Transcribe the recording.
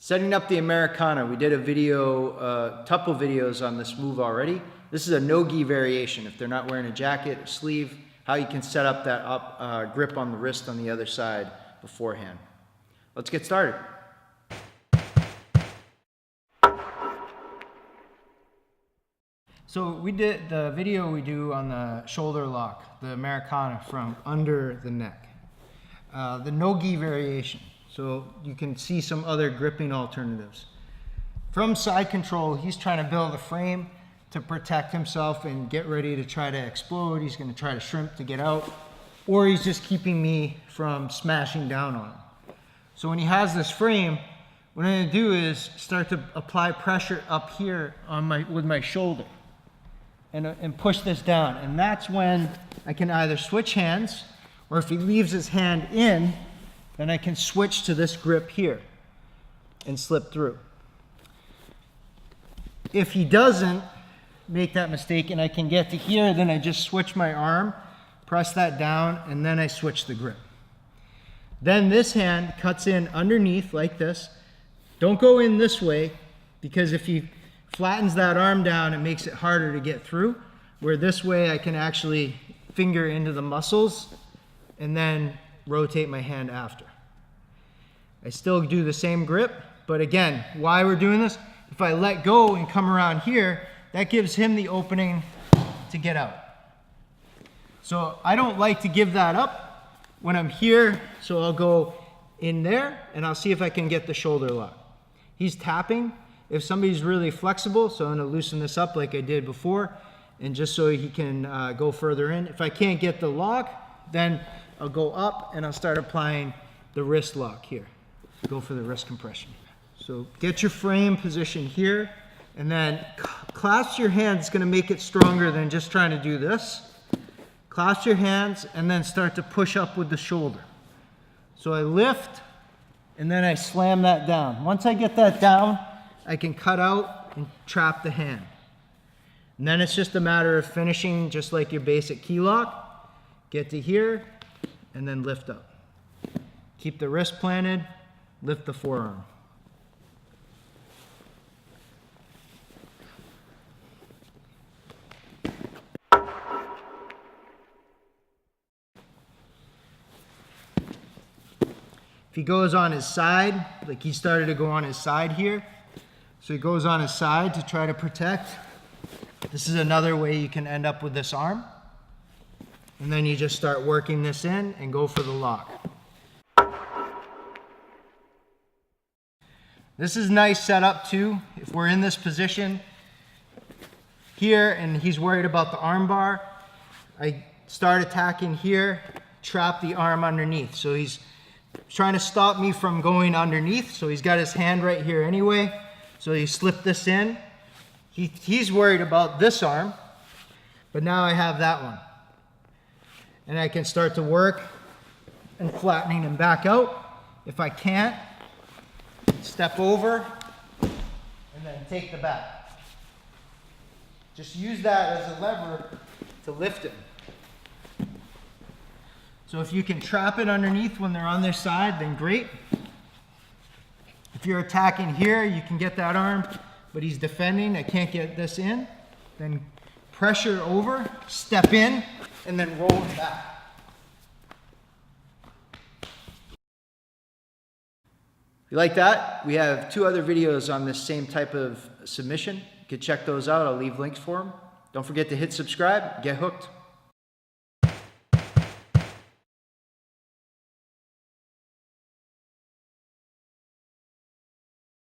Setting up the Americana. We did a video, couple videos on this move already. This is a no-gi variation. If they're not wearing a jacket or sleeve, how you can set up that grip on the wrist on the other side beforehand. Let's get started. So we did the video we do on the shoulder lock, the Americana from under the neck. The no-gi variation. So you can see some other gripping alternatives. From side control, he's trying to build a frame to protect himself and get ready to try to explode. He's going to try to shrimp to get out, or he's just keeping me from smashing down on him. So when he has this frame, what I'm going to do is start to apply pressure up here on with my shoulder and push this down. And that's when I can either switch hands, or if he leaves his hand in, then I can switch to this grip here and slip through. If he doesn't make that mistake and I can get to here, then I just switch my arm, press that down, and then I switch the grip. Then this hand cuts in underneath like this. Don't go in this way, because if he flattens that arm down, it makes it harder to get through. Where this way I can actually finger into the muscles and then rotate my hand after. I still do the same grip, but again, why we're doing this, if I let go and come around here, that gives him the opening to get out. So I don't like to give that up when I'm here, so I'll go in there and I'll see if I can get the shoulder lock. He's tapping. If somebody's really flexible, so I'm gonna loosen this up like I did before, and just so he can go further in. If I can't get the lock, then I'll go up and I'll start applying the wrist lock here. Go for the wrist compression. So get your frame position here, and then clasp your hands. It's going to make it stronger than just trying to do this. Clasp your hands and then start to push up with the shoulder. So I lift and then I slam that down. Once I get that down, I can cut out and trap the hand. And then it's just a matter of finishing just like your basic key lock. Get to here and then lift up. Keep the wrist planted, lift the forearm. If he goes on his side, like he started to go on his side here, so he goes on his side to try to protect. This is another way you can end up with this arm. And then you just start working this in and go for the lock. This is nice setup too. If we're in this position here and he's worried about the arm bar, I start attacking here, trap the arm underneath. So he's trying to stop me from going underneath. So he's got his hand right here anyway. So you slip this in. He's worried about this arm, but now I have that one. And I can start to work and flattening him back out. If I can't, step over and then take the back. Just use that as a lever to lift it. So if you can trap it underneath when they're on their side, then great. If you're attacking here, you can get that arm, but he's defending, I can't get this in, then pressure over, step in, and then roll it back. If you like that, we have 2 other videos on this same type of submission. You can check those out. I'll leave links for them. Don't forget to hit subscribe. Get hooked.